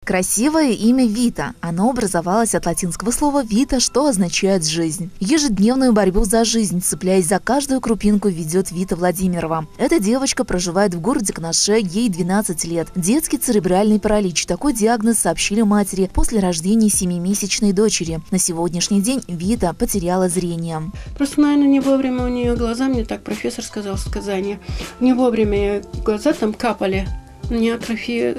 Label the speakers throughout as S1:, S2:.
S1: Красивое имя Вита. Оно образовалось от латинского слова «вита», что означает «жизнь». Ежедневную борьбу за жизнь, цепляясь за каждую крупинку, ведет Вита Владимирова. Эта девочка проживает в городе Кнаше, ей 12 лет. Детский церебральный паралич. Такой диагноз сообщили матери после рождения 7-месячной дочери. На сегодняшний день Вита потеряла зрение.
S2: Просто, наверное, не вовремя у нее глаза, мне так профессор сказал сказание, не вовремя глаза там капали. У нее атрофия.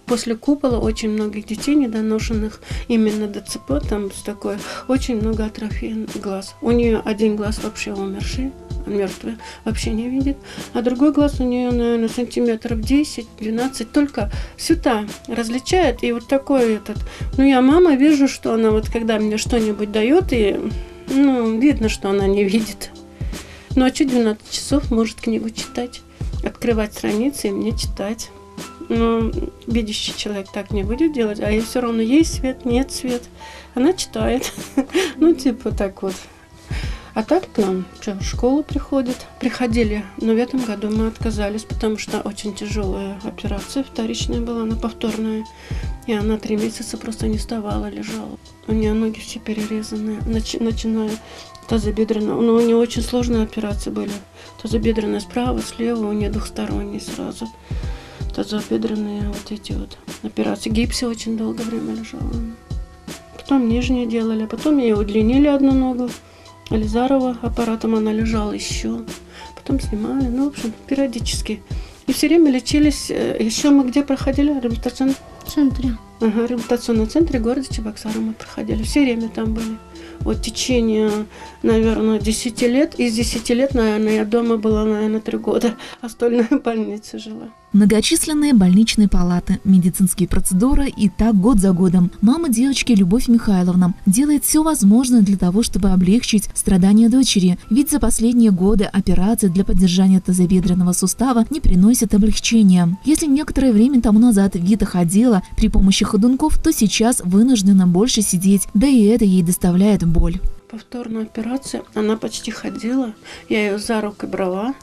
S2: После купола очень многих детей недоношенных, именно ДЦП, там с такой, очень много атрофии глаз. У нее один глаз вообще умерший, мертвый, вообще не видит, а другой глаз у нее, наверное, сантиметров 10-12, только сюда различает, и вот такой этот. Ну, я мама, вижу, что она вот, когда мне что-нибудь дает, и, видно, что она не видит. Ночью 12 часов может книгу читать, открывать страницы и мне читать. Но видящий человек так не будет делать, а ей все равно есть свет, нет свет. Она читает. Типа так вот. А так к нам в школу приходили, но в этом году мы отказались, потому что очень тяжелая операция вторичная была, она повторная. И она 3 месяца просто не вставала, лежала. У нее ноги все перерезанные, начиная тазобедренная. Но у нее очень сложные операции были. Тазобедренная справа, слева, у нее двухсторонние сразу. Тазобедренные вот эти вот операции. В гипсе очень долгое время лежала. Потом нижние делали, потом ей удлинили одну ногу. Ализарова аппаратом она лежала еще. Потом снимали, в общем, периодически. И все время лечились. Еще мы где проходили? В реабилитационном
S3: центре.
S2: Ага, в реабилитационном центре города Чебоксары мы проходили. Все время там были. Вот в течение, наверное, 10 лет. Из 10 лет, наверное, я дома была, наверное, 3 года. Остальное в больнице жила.
S1: Многочисленные больничные палаты, медицинские процедуры и так год за годом. Мама девочки Любовь Михайловна делает все возможное для того, чтобы облегчить страдания дочери. Ведь за последние годы операции для поддержания тазобедренного сустава не приносят облегчения. Если некоторое время тому назад Вита ходила при помощи ходунков, то сейчас вынуждена больше сидеть, да и это ей доставляет боль.
S2: Повторная операция, она почти ходила, я ее за руку брала.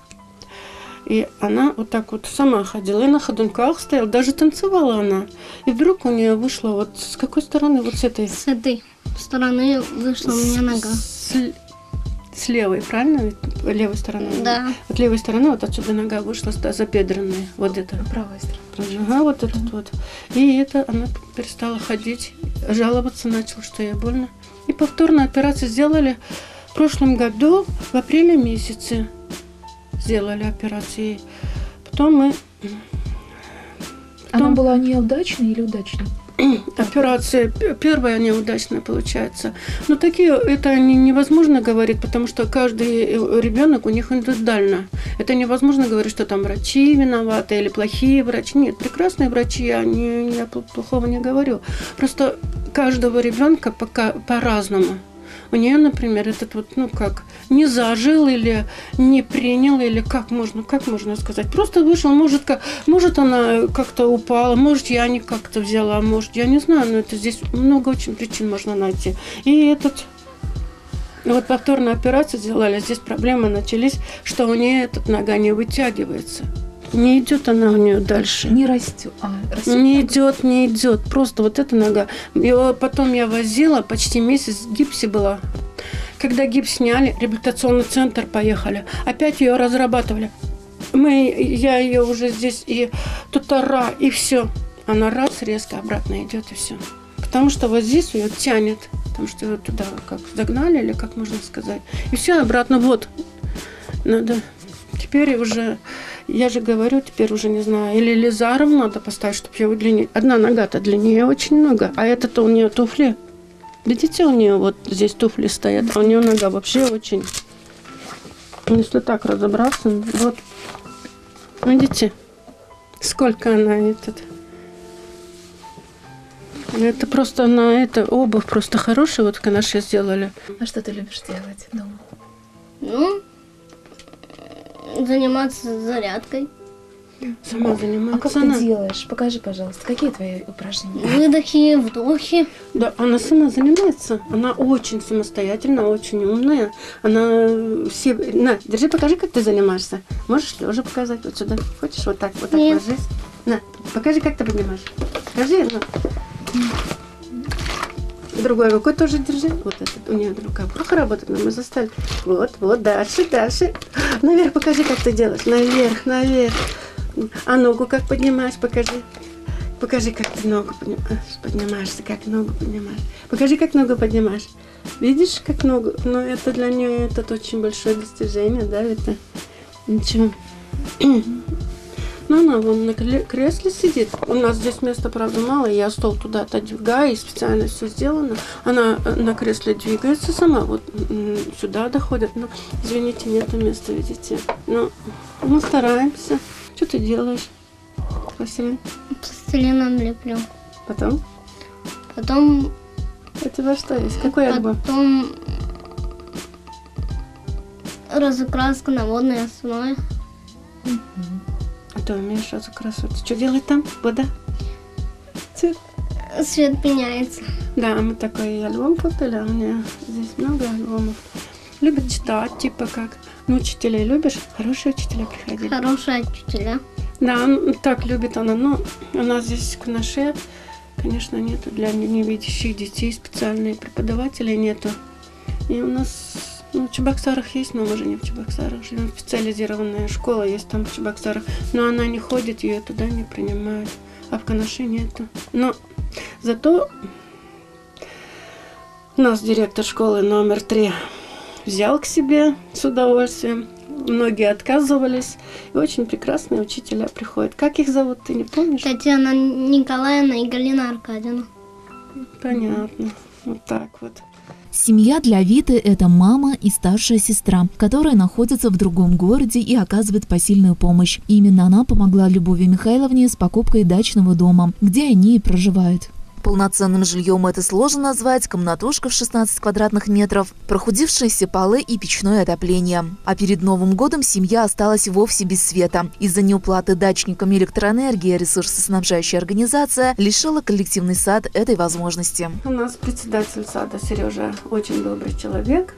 S2: И она вот так вот сама ходила, и на ходунках стояла, даже танцевала она. И вдруг у нее вышла вот с какой стороны? Вот с этой.
S3: С этой стороны вышла у меня нога.
S2: С левой, правильно? Левой стороны.
S3: Да.
S2: От левой стороны вот отсюда нога вышла, тазобедренная. Вот это.
S1: Правая сторона.
S2: Ага, вот этот вот. И это она перестала ходить, жаловаться начала, что ей больно. И повторную операцию сделали в прошлом году, в апреле месяце. Сделали операции. Потом
S1: Она была неудачной или удачной?
S2: Операция первая неудачная получается. Но такие, это невозможно говорить, потому что каждый ребенок у них индивидуально. Это невозможно говорить, что там врачи виноваты или плохие врачи. Нет, прекрасные врачи, я плохого не говорю. Просто каждого ребенка пока по-разному. У нее, например, этот вот, не зажил или не принял, или как можно сказать. Просто вышел, может она как-то упала, может я не как-то взяла, может, я не знаю, но это здесь много очень причин можно найти. И вот повторную операцию сделали, здесь проблемы начались, что у нее нога не вытягивается. Не идет она у нее дальше.
S1: Не растет.
S2: Не идет. Просто вот эта нога. Ее потом я возила, почти месяц в гипсе была. Когда гипс сняли, реабилитационный центр поехали. Опять ее разрабатывали. Я ее уже здесь и тутара, и все. Она раз, резко обратно идет, и все. Потому что вот здесь ее тянет. Потому что ее туда как загнали, или как можно сказать. И все обратно. Вот. Надо. Теперь уже, я же говорю, теперь уже не знаю, или Лизаров надо поставить, чтобы ее удлинить. Одна нога-то длиннее очень много, а это-то у нее туфли. Видите, у нее вот здесь туфли стоят, а у нее нога вообще очень... Если так разобраться, вот, видите, сколько она Это просто обувь просто хорошая, вот Канаше сделали.
S1: А что ты любишь делать дома?
S3: Заниматься зарядкой.
S2: Сама занимается.
S1: А как ты делаешь? Покажи, пожалуйста, какие твои упражнения?
S3: Выдохи, вдохи.
S2: Да, она сама занимается. Она очень самостоятельная, очень умная. Она все... На, держи, покажи, как ты занимаешься. Можешь лежа показать вот сюда. Хочешь вот так
S3: Нет.
S2: ложись? На, покажи, как ты поднимаешь. Покажи. Ну. Другой рукой тоже держи. Вот этот. У нее рука плохо работает, но мы заставили. Вот, дальше. Наверх покажи, как ты делаешь. Наверх. А ногу как поднимаешь, покажи. Покажи, как ты ногу поднимаешься, как ногу поднимаешь. Покажи, как ногу поднимаешь. Видишь, как ногу? Ну, это для нее это очень большое достижение, да, это ничего. Ну, она вон на кресле сидит. У нас здесь места, правда, мало. Я стол туда отодвигаю, и специально все сделано. Она на кресле двигается сама. Вот сюда доходит. Но, извините, нету места, видите. Но мы стараемся. Что ты делаешь? Пластилин?
S3: Пластилином леплю.
S2: Потом?
S3: Потом
S2: У тебя что есть? Какой альбом?
S3: Потом разукраска на водной основе.
S2: А ты умеешь разукрасывать? Что делать там? Вода? Цвет?
S3: Свет меняется.
S2: Да, мы такой альбом купили, у меня здесь много альбомов. Любит читать, типа как. Ну, учителей любишь? Хорошие учителя приходили?
S3: Хорошие учителя.
S2: Да, так любит она. Но у нас здесь в Кунаше, конечно, нету для невидящих детей специальные преподаватели нету. И у нас в Чебоксарах есть, но мы же не в Чебоксарах живем. Специализированная школа есть там в Чебоксарах, но она не ходит, ее туда не принимают. А в Кунаше нету. Но зато нас директор школы номер 3 взял к себе с удовольствием. Многие отказывались. И очень прекрасные учителя приходят. Как их зовут, ты не помнишь?
S3: Татьяна Николаевна и Галина Аркадьевна.
S2: Понятно. Вот так вот.
S1: Семья для Виты – это мама и старшая сестра, которая находится в другом городе и оказывает посильную помощь. Именно она помогла Любови Михайловне с покупкой дачного дома, где они и проживают. Полноценным жильем это сложно назвать, комнатушка в 16 квадратных метров, прохудившиеся полы и печное отопление. А перед Новым годом семья осталась вовсе без света. Из-за неуплаты дачникам электроэнергии ресурсоснабжающая организация лишила коллективный сад этой возможности.
S2: У нас председатель сада Сережа очень добрый человек.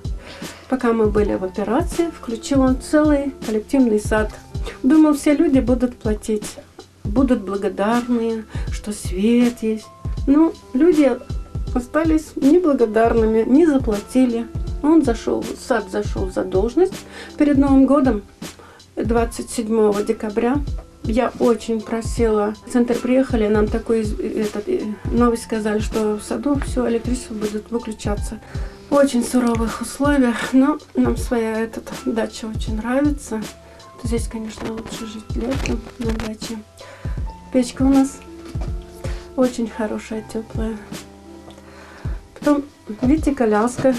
S2: Пока мы были в операции, включил он целый коллективный сад. Думал, все люди будут платить, будут благодарны, что свет есть. Но люди остались неблагодарными, не заплатили. Сад зашел в задолженность. Перед Новым годом, 27 декабря, я очень просила. В центр приехали, нам такую новость сказали, что в саду все электричество будет выключаться. В очень суровых условиях, но нам своя дача очень нравится. Здесь, конечно, лучше жить летом на даче. Печка у нас очень хорошая, теплая. Потом, видите, коляска.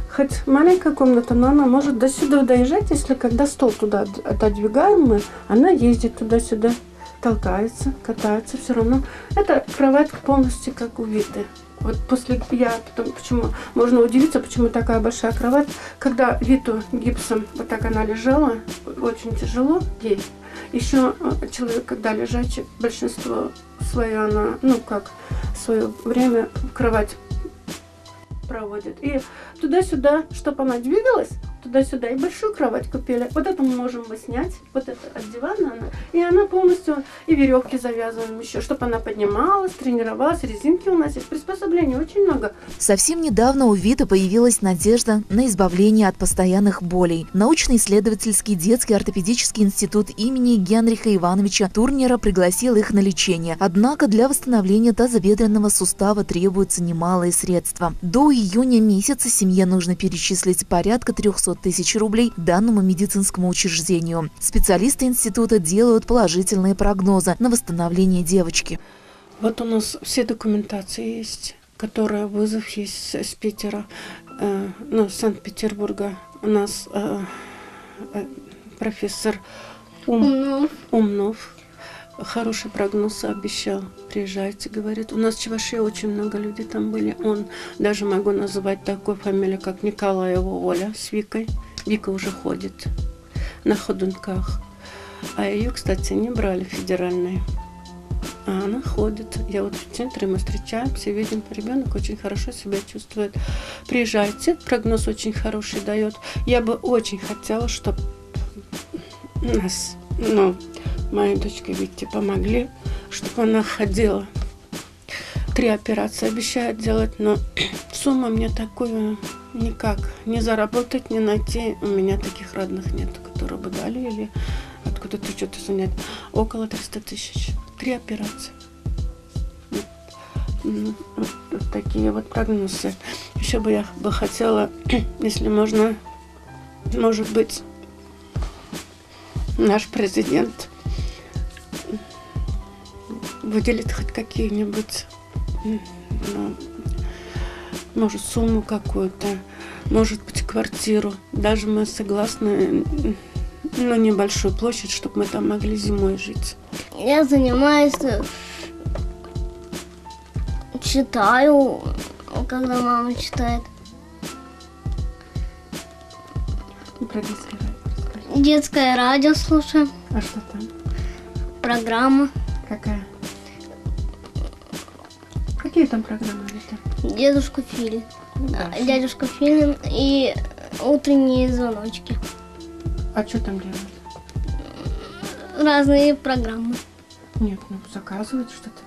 S2: Хоть маленькая комната, но она может до сюда доезжать, если когда стол туда отодвигаем мы, она ездит туда-сюда, толкается, катается все равно. Эта кровать полностью как у Виты. Вот почему можно удивиться, почему такая большая кровать. Когда Виту гипсом, вот так она лежала, очень тяжело ей. Еще человек, когда лежачий, большинство свое она, свое время в кровать проводит. И туда-сюда, чтобы она двигалась, туда-сюда, и большую кровать купили. Вот это мы можем снять, вот это от дивана она. И она полностью, и веревки завязываем еще, чтобы она поднималась, тренировалась, резинки у нас есть, приспособлений очень много.
S1: Совсем недавно у Виты появилась надежда на избавление от постоянных болей. Научно-исследовательский детский ортопедический институт имени Генриха Ивановича Турнера пригласил их на лечение. Однако для восстановления тазобедренного сустава требуются немалые средства. До июня месяца семье нужно перечислить порядка 300 тысяч рублей данному медицинскому учреждению. Специалисты института делают положительные прогнозы на восстановление девочки.
S2: Вот у нас все документации есть, которая вызов есть с Питера, с Санкт-Петербурга. У нас профессор Умнов хороший прогноз обещал. Приезжайте, говорит. У нас в Чувашии очень много людей там были. Он, даже могу называть такую фамилию, как Николаева Оля с Викой. Вика уже ходит на ходунках. А ее, кстати, не брали федеральные. А она ходит. Я вот в центре, мы встречаемся, видим, ребенок очень хорошо себя чувствует. Приезжайте, прогноз очень хороший дает. Я бы очень хотела, чтобы нас, моей дочке Вите помогли, чтобы она ходила 3 операции обещают делать, но сумму мне такую никак не заработать, не найти. У меня таких родных нет, которые бы дали или откуда-то что-то занять. Около 300 тысяч. 3 операции. Вот такие вот прогнозы. Еще бы я хотела, если можно, может быть, наш президент выделит хоть какие-нибудь, может, сумму какую-то, может быть, квартиру. Даже мы согласны на небольшую площадь, чтобы мы там могли зимой жить.
S3: Я занимаюсь, читаю, когда мама читает.
S2: Про детское радио расскажи.
S3: Детское радио слушаю,
S2: А что там?
S3: программа.
S2: Какая? Какие там программы есть?
S3: Дедушка Филин.
S2: Да.
S3: Дядюшка Филин и утренние звоночки.
S2: А что там делают?
S3: Разные программы.
S2: Нет, ну заказывают что-то.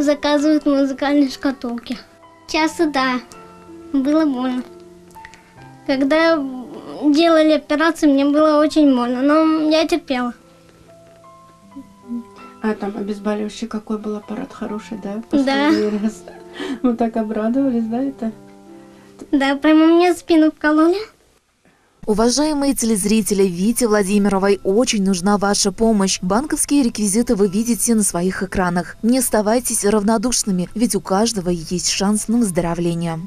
S3: Заказывают музыкальные шкатулки. Часто да, было больно. Когда делали операцию, мне было очень больно, но я терпела.
S2: А там обезболивающий какой был аппарат хороший, да?
S3: Да.
S2: Последний раз. Мы так обрадовались, да, это?
S3: Да, прямо мне спину вкололи.
S1: Уважаемые телезрители, Вите Владимировой очень нужна ваша помощь. Банковские реквизиты вы видите на своих экранах. Не оставайтесь равнодушными, ведь у каждого есть шанс на выздоровление.